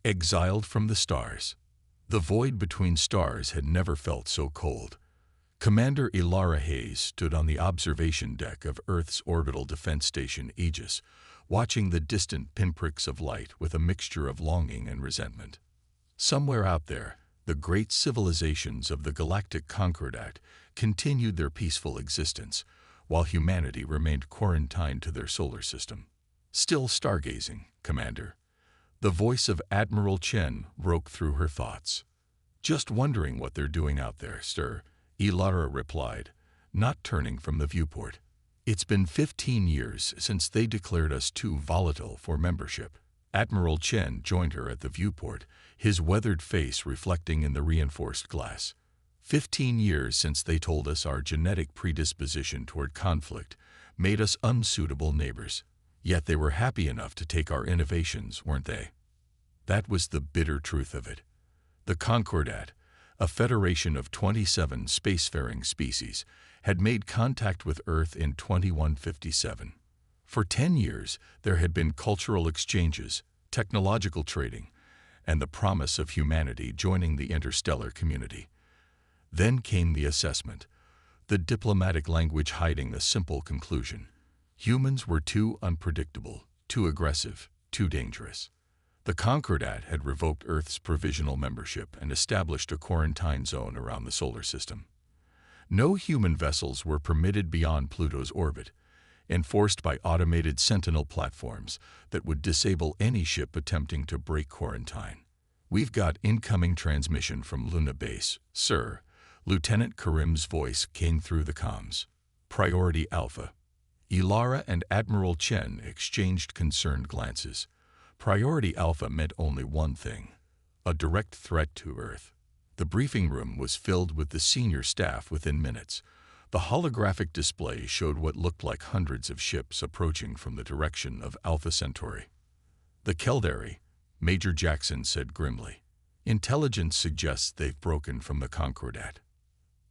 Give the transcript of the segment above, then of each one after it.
Exiled from the stars. The void between stars had never felt so cold. Commander Ilara Hayes stood on the observation deck of Earth's orbital defense station Aegis, watching the distant pinpricks of light with a mixture of longing and resentment. Somewhere out there, the great civilizations of the Galactic Concordat continued their peaceful existence, while humanity remained quarantined to their solar system. Still stargazing, Commander. The voice of Admiral Chen broke through her thoughts. Just wondering what they're doing out there, sir, Ilara replied, not turning from the viewport. It's been 15 years since they declared us too volatile for membership. Admiral Chen joined her at the viewport, his weathered face reflecting in the reinforced glass. 15 years since they told us our genetic predisposition toward conflict made us unsuitable neighbors. Yet they were happy enough to take our innovations, weren't they? That was the bitter truth of it. The Concordat, a federation of 27 spacefaring species, had made contact with Earth in 2157. For 10 years, there had been cultural exchanges, technological trading, and the promise of humanity joining the interstellar community. Then came the assessment, the diplomatic language hiding a simple conclusion. Humans were too unpredictable, too aggressive, too dangerous. The Concordat had revoked Earth's provisional membership and established a quarantine zone around the solar system. No human vessels were permitted beyond Pluto's orbit, enforced by automated sentinel platforms that would disable any ship attempting to break quarantine. "We've got incoming transmission from Luna Base, sir," Lieutenant Karim's voice came through the comms. "Priority Alpha." Ilara and Admiral Chen exchanged concerned glances. Priority Alpha meant only one thing: a direct threat to Earth. The briefing room was filled with the senior staff within minutes. The holographic display showed what looked like hundreds of ships approaching from the direction of Alpha Centauri. "The Caldari," Major Jackson said grimly. "Intelligence suggests they've broken from the Concordat."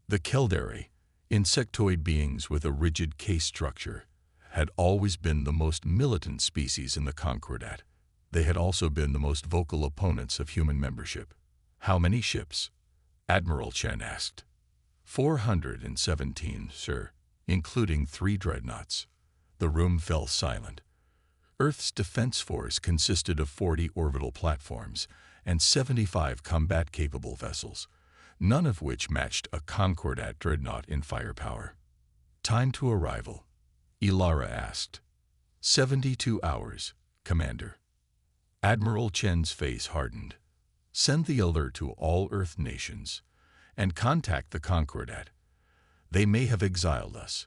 The Caldari, insectoid beings with a rigid case structure, had always been the most militant species in the Concordat. They had also been the most vocal opponents of human membership. "How many ships?" Admiral Chen asked. 417, sir, including 3 dreadnoughts." The room fell silent. Earth's defense force consisted of 40 orbital platforms and 75 combat-capable vessels, none of which matched a Concordat dreadnought in firepower. "Time to arrival?" Ilara asked. 72 hours, Commander." Admiral Chen's face hardened. "Send the alert to all Earth nations and contact the Concordat. They may have exiled us,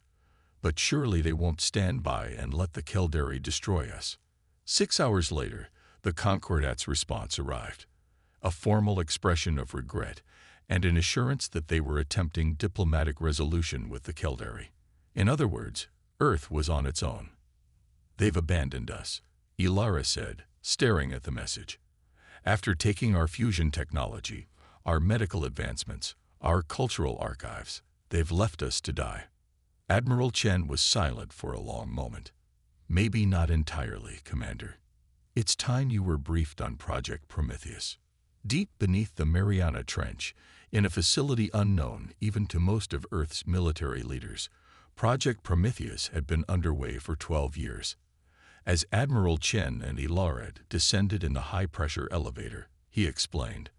but surely they won't stand by and let the Caldari destroy us." 6 hours later, the Concordat's response arrived, a formal expression of regret and an assurance that they were attempting diplomatic resolution with the Caldari. In other words, Earth was on its own. "They've abandoned us," Ilara said, staring at the message. "After taking our fusion technology, our medical advancements, our cultural archives, they've left us to die." Admiral Chen was silent for a long moment. "Maybe not entirely, Commander. It's time you were briefed on Project Prometheus." Deep beneath the Mariana Trench, in a facility unknown even to most of Earth's military leaders, Project Prometheus had been underway for 12 years. As Admiral Chen and Ilara descended in the high-pressure elevator, he explained,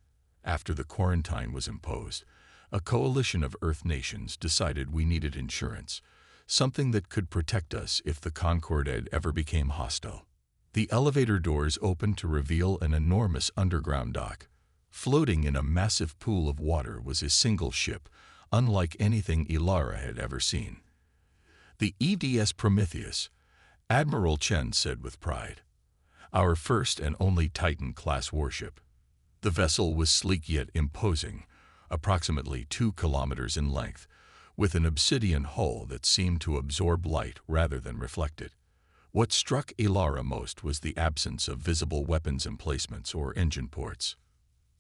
"After the quarantine was imposed, a coalition of Earth nations decided we needed insurance, something that could protect us if the Concordat ever became hostile." The elevator doors opened to reveal an enormous underground dock. Floating in a massive pool of water was a single ship, unlike anything Ilara had ever seen. "The EDS Prometheus," Admiral Chen said with pride. "Our first and only Titan-class warship." The vessel was sleek yet imposing, approximately 2 kilometers in length, with an obsidian hull that seemed to absorb light rather than reflect it. What struck Ilara most was the absence of visible weapons emplacements or engine ports.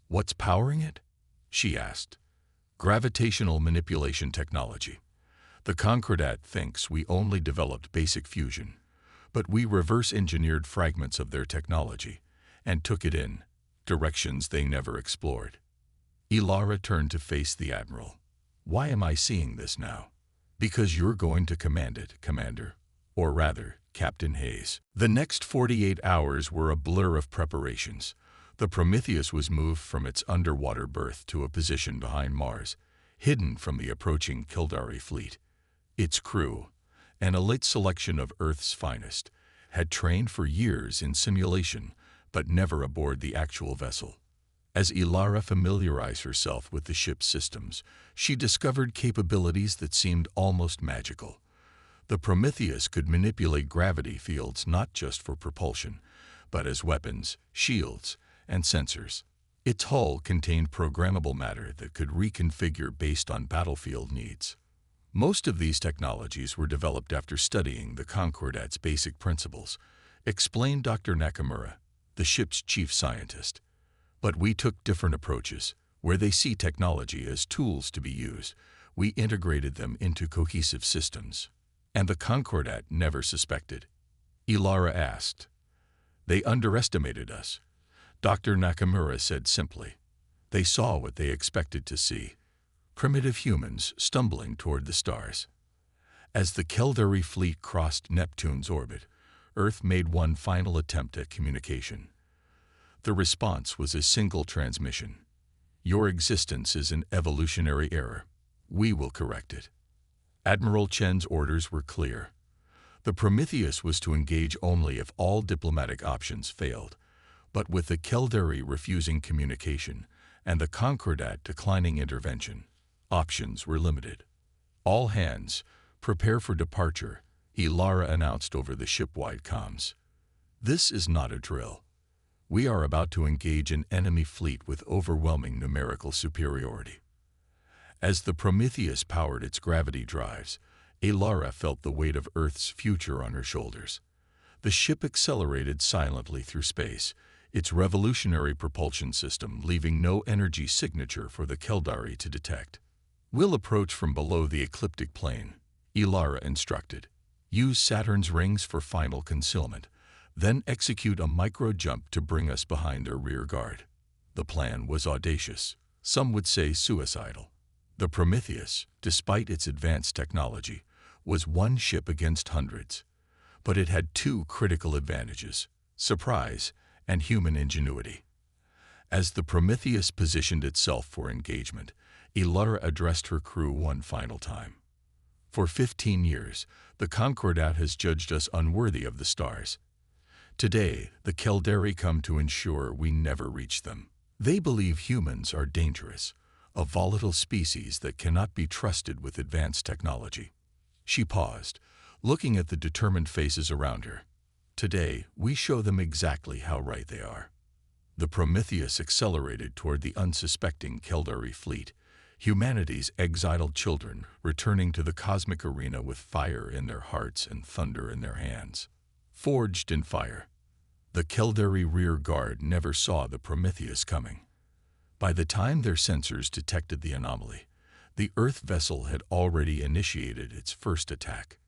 "What's powering it?" she asked. "Gravitational manipulation technology. The Concordat thinks we only developed basic fusion, but we reverse-engineered fragments of their technology and took it in, directions they never explored. Ilara turned to face the Admiral. "Why am I seeing this now?" "Because you're going to command it, Commander. Or rather, Captain Hayes." The next 48 hours were a blur of preparations. The Prometheus was moved from its underwater berth to a position behind Mars, hidden from the approaching Kildare fleet. Its crew, an elite selection of Earth's finest, had trained for years in simulation, but never aboard the actual vessel. As Ilara familiarized herself with the ship's systems, she discovered capabilities that seemed almost magical. The Prometheus could manipulate gravity fields not just for propulsion, but as weapons, shields, and sensors. Its hull contained programmable matter that could reconfigure based on battlefield needs. Most of these technologies were developed after studying the Concordat's basic principles, explained Dr. Nakamura, the ship's chief scientist. But we took different approaches. Where they see technology as tools to be used, we integrated them into cohesive systems. And the Concordat never suspected. Ilara asked. "They underestimated us," Dr. Nakamura said simply. "They saw what they expected to see. Primitive humans stumbling toward the stars." As the Kildare fleet crossed Neptune's orbit, Earth made one final attempt at communication. The response was a single transmission. "Your existence is an evolutionary error. We will correct it." Admiral Chen's orders were clear. The Prometheus was to engage only if all diplomatic options failed, but with the Kildare refusing communication and the Concordat declining intervention, options were limited. "All hands, prepare for departure," Ilara announced over the ship-wide comms. "This is not a drill. We are about to engage an enemy fleet with overwhelming numerical superiority." As the Prometheus powered its gravity drives, Ilara felt the weight of Earth's future on her shoulders. The ship accelerated silently through space, its revolutionary propulsion system leaving no energy signature for the Kildare to detect. "We'll approach from below the ecliptic plane," Ilara instructed. "Use Saturn's rings for final concealment, then execute a micro-jump to bring us behind their rear guard." The plan was audacious. Some would say suicidal. The Prometheus, despite its advanced technology, was one ship against hundreds. But it had two critical advantages: surprise and human ingenuity. As the Prometheus positioned itself for engagement, Ilara addressed her crew one final time. "For 15 years, the Concordat has judged us unworthy of the stars. Today, the Kildare come to ensure we never reach them. They believe humans are dangerous, a volatile species that cannot be trusted with advanced technology." She paused, looking at the determined faces around her. "Today, we show them exactly how right they are." The Prometheus accelerated toward the unsuspecting Kildare fleet, humanity's exiled children returning to the cosmic arena with fire in their hearts and thunder in their hands. Forged in fire. The Kildare rear guard never saw the Prometheus coming. By the time their sensors detected the anomaly, the Earth vessel had already initiated its first attack.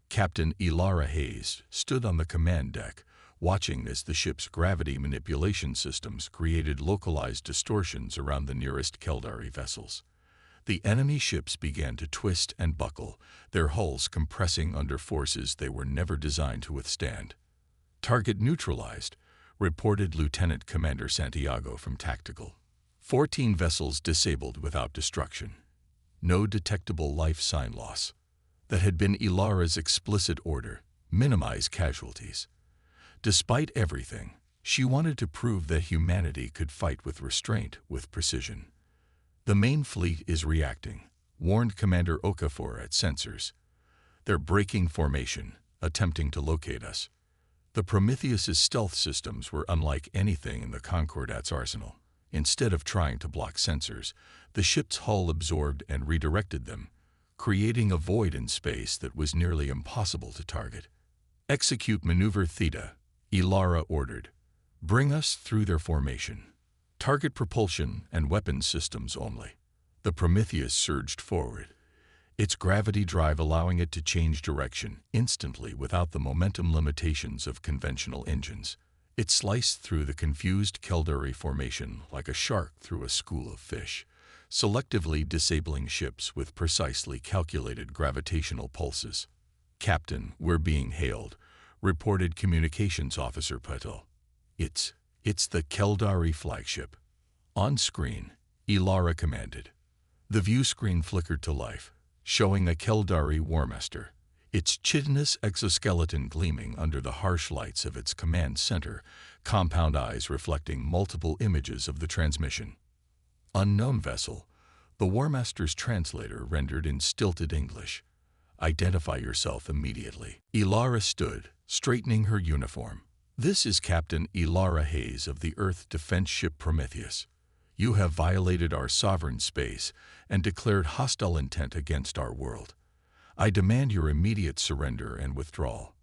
Captain Ilara Hayes stood on the command deck, watching as the ship's gravity manipulation systems created localized distortions around the nearest Kildare vessels. The enemy ships began to twist and buckle, their hulls compressing under forces they were never designed to withstand. "Target neutralized," reported Lieutenant Commander Santiago from Tactical. 14 vessels disabled without destruction. No detectable life sign loss. That had been Ilara's explicit order: minimize casualties. Despite everything, she wanted to prove that humanity could fight with restraint, with precision. "The main fleet is reacting," warned Commander Okafor at sensors. "They're breaking formation, attempting to locate us." The Prometheus's stealth systems were unlike anything in the Concordat's arsenal. Instead of trying to block sensors, the ship's hull absorbed and redirected them, creating a void in space that was nearly impossible to target. "Execute Maneuver Theta," Ilara ordered. "Bring us through their formation. Target propulsion and weapons systems only." The Prometheus surged forward, its gravity drive allowing it to change direction instantly without the momentum limitations of conventional engines. It sliced through the confused Keldari formation like a shark through a school of fish, selectively disabling ships with precisely calculated gravitational pulses. "Captain, we're being hailed," reported Communications Officer Patel. It's the Keldari flagship." On screen, Ilara commanded. The view screen flickered to life, showing a Keldari Warmaster, its chitinous exoskeleton gleaming under the harsh lights of its command center, compound eyes reflecting multiple images of the transmission. "Unknown vessel," the Warmaster's translator rendered in stilted English. "Identify yourself immediately." Ilara stood, straightening her uniform. "This is Captain Ilara Hayes of the Earth Defense Ship Prometheus. You have violated our sovereign space and declared hostile intent against our world. I demand your immediate surrender and withdrawal."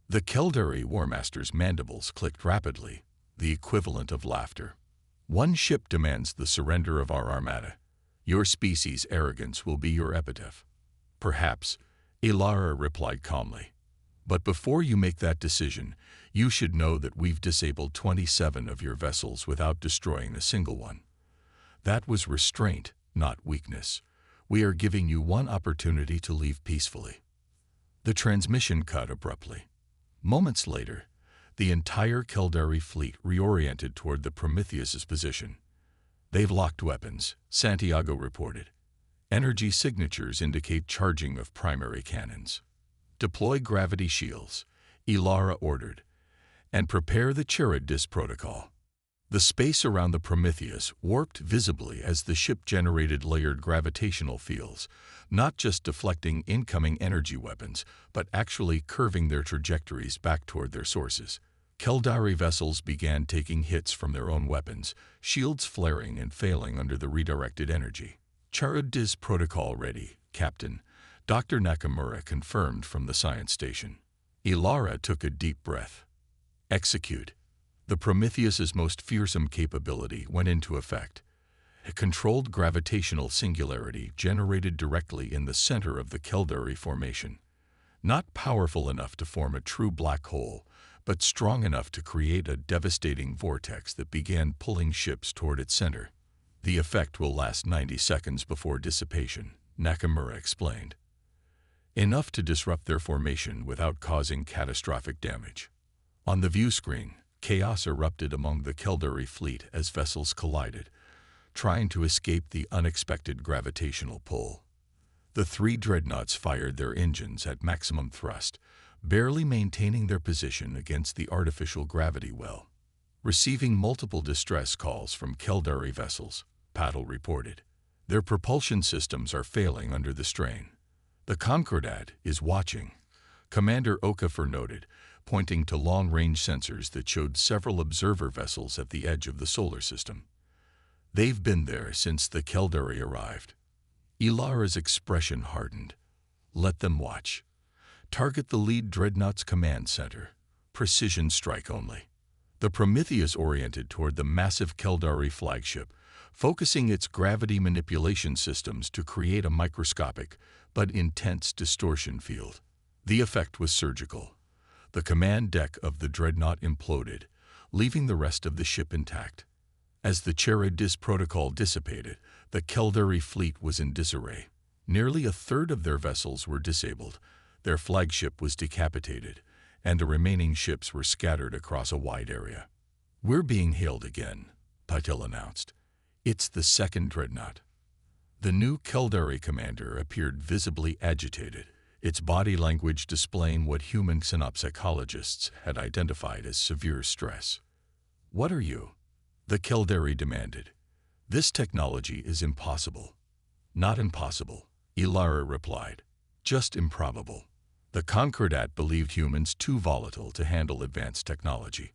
The Keldari Warmaster's mandibles clicked rapidly, the equivalent of laughter. "One ship demands the surrender of our armada. Your species' arrogance will be your epitaph." "Perhaps," Ilara replied calmly. "But before you make that decision, you should know that we've disabled 27 of your vessels without destroying a single one. That was restraint, not weakness. We are giving you one opportunity to leave peacefully." The transmission cut abruptly. Moments later, the entire Keldari fleet reoriented toward the Prometheus's position. "They've locked weapons," Santiago reported. "Energy signatures indicate charging of primary cannons." "Deploy gravity shields," Ilara ordered, "and prepare the Charadis protocol." The space around the Prometheus warped visibly as the ship generated layered gravitational fields, not just deflecting incoming energy weapons, but actually curving their trajectories back toward their sources. Keldari vessels began taking hits from their own weapons, shields flaring and failing under the redirected energy. "Charadis protocol ready, Captain," Dr. Nakamura confirmed from the science station. Ilara took a deep breath. "Execute." The Prometheus's most fearsome capability went into effect. A controlled gravitational singularity generated directly in the center of the Keldari formation. Not powerful enough to form a true black hole, but strong enough to create a devastating vortex that began pulling ships toward its center. "The effect will last 90 seconds before dissipation," Nakamura explained. "Enough to disrupt their formation without causing catastrophic damage." On the view screen, chaos erupted among the Keldari fleet as vessels collided, trying to escape the unexpected gravitational pull. The 3 dreadnoughts fired their engines at maximum thrust, barely maintaining their position against the artificial gravity well. Receiving multiple distress calls from Keldari vessels, Patel reported. "Their propulsion systems are failing under the strain." "The Concordat is watching," Commander Okafor noted, pointing to long-range sensors that showed several observer vessels at the edge of the solar system. "They've been there since the Keldari arrived." Ilara's expression hardened. "Let them watch. Target the lead dreadnought's command center. Precision strike only." The Prometheus oriented toward the massive Keldari flagship, focusing its gravity manipulation systems to create a microscopic but intense distortion field. The effect was surgical. The command deck of the dreadnought imploded, leaving the rest of the ship intact. As the Charadis protocol dissipated, the Keldari fleet was in disarray. Nearly a third of their vessels were disabled, their flagship was decapitated, and the remaining ships were scattered across a wide area. "We're being hailed again," Patel announced. "It's the second dreadnought." The new Keldari commander appeared visibly agitated, its body language displaying what human synopsychologists had identified as severe stress. "What are you?" the Keldari demanded. "This technology is impossible." "Not impossible," Ilara replied. "Just improbable. The Concordat believed humans too volatile to handle advanced technology,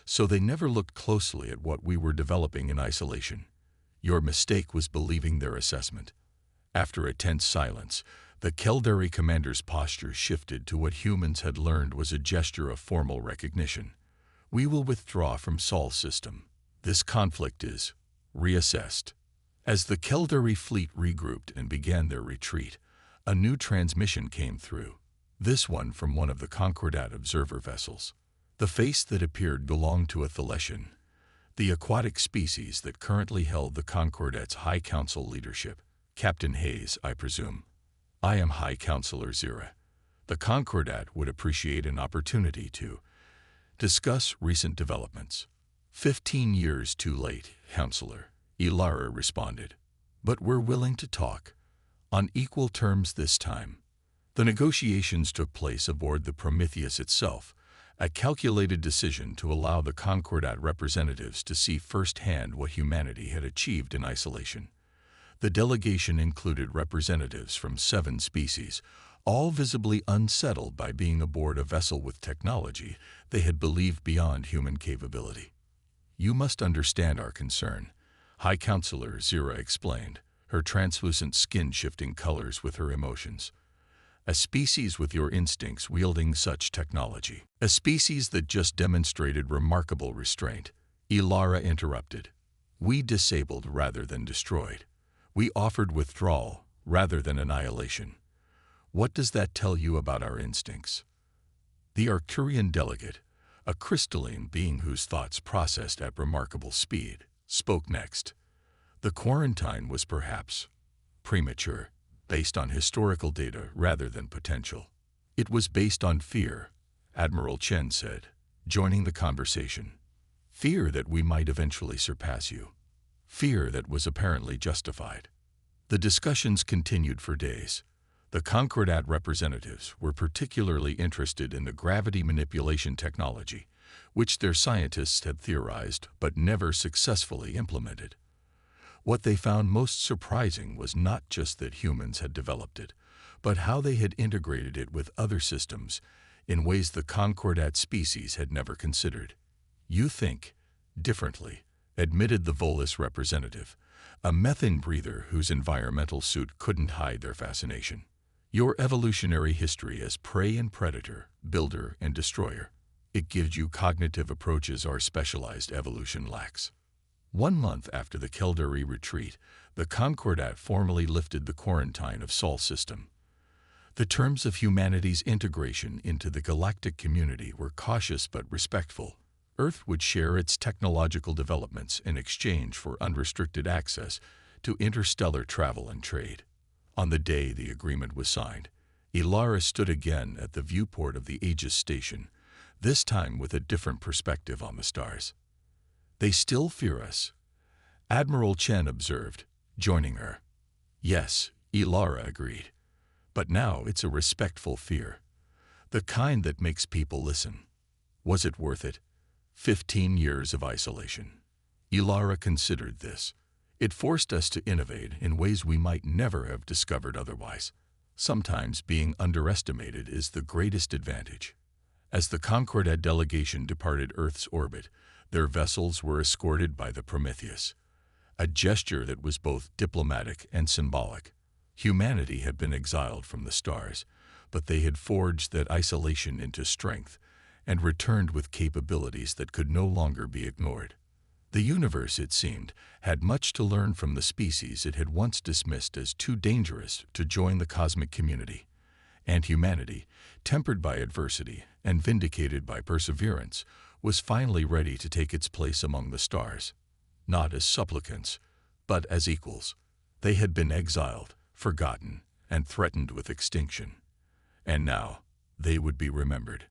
so they never looked closely at what we were developing in isolation. Your mistake was believing their assessment." After a tense silence, the Keldari commander's posture shifted to what humans had learned was a gesture of formal recognition. "We will withdraw from Sol system. This conflict is reassessed." As the Keldari fleet regrouped and began their retreat, a new transmission came through, this one from one of the Concordat observer vessels. The face that appeared belonged to a Thalessian, the aquatic species that currently held the Concordet's High Council leadership. Captain Hayes, I presume. I am High Counselor Zira. The Concordat would appreciate an opportunity to discuss recent developments. 15 years too late, Counselor, Ilara responded. But we're willing to talk. On equal terms this time. The negotiations took place aboard the Prometheus itself, a calculated decision to allow the Concordat representatives to see firsthand what humanity had achieved in isolation. The delegation included representatives from 7 species, all visibly unsettled by being aboard a vessel with technology they had believed beyond human capability. You must understand our concern, High Counselor Zira explained, her translucent skin shifting colors with her emotions. A species with your instincts wielding such technology. A species that just demonstrated remarkable restraint. Ilara interrupted. We disabled rather than destroyed. We offered withdrawal rather than annihilation. What does that tell you about our instincts? The Arcturian delegate, a crystalline being whose thoughts processed at remarkable speed, spoke next. The quarantine was perhaps premature, based on historical data rather than potential. It was based on fear, Admiral Chen said, joining the conversation. Fear that we might eventually surpass you. Fear that was apparently justified. The discussions continued for days. The Concordat representatives were particularly interested in the gravity manipulation technology, which their scientists had theorized but never successfully implemented. What they found most surprising was not just that humans had developed it, but how they had integrated it with other systems in ways the Concordat species had never considered. You think differently, admitted the Volus representative, a methane breather whose environmental suit couldn't hide their fascination. Your evolutionary history as prey and predator, builder and destroyer, it gives you cognitive approaches our specialized evolution lacks. 1 month after the Keldari retreat, the Concordat formally lifted the quarantine of Sol system. The terms of humanity's integration into the galactic community were cautious but respectful. Earth would share its technological developments in exchange for unrestricted access to interstellar travel and trade. On the day the agreement was signed, Ilara stood again at the viewport of the Aegis station, this time with a different perspective on the stars. They still fear us, Admiral Chen observed, joining her. Yes, Ilara agreed. But now it's a respectful fear, the kind that makes people listen. Was it worth it? 15 years of isolation. Ilara considered this. It forced us to innovate in ways we might never have discovered otherwise. Sometimes being underestimated is the greatest advantage. As the Concordat delegation departed Earth's orbit, their vessels were escorted by the Prometheus, a gesture that was both diplomatic and symbolic. Humanity had been exiled from the stars, but they had forged that isolation into strength and returned with capabilities that could no longer be ignored. The universe, it seemed, had much to learn from the species it had once dismissed as too dangerous to join the cosmic community. And humanity, tempered by adversity and vindicated by perseverance, was finally ready to take its place among the stars. Not as supplicants, but as equals. They had been exiled, forgotten, and threatened with extinction. And now, they would be remembered.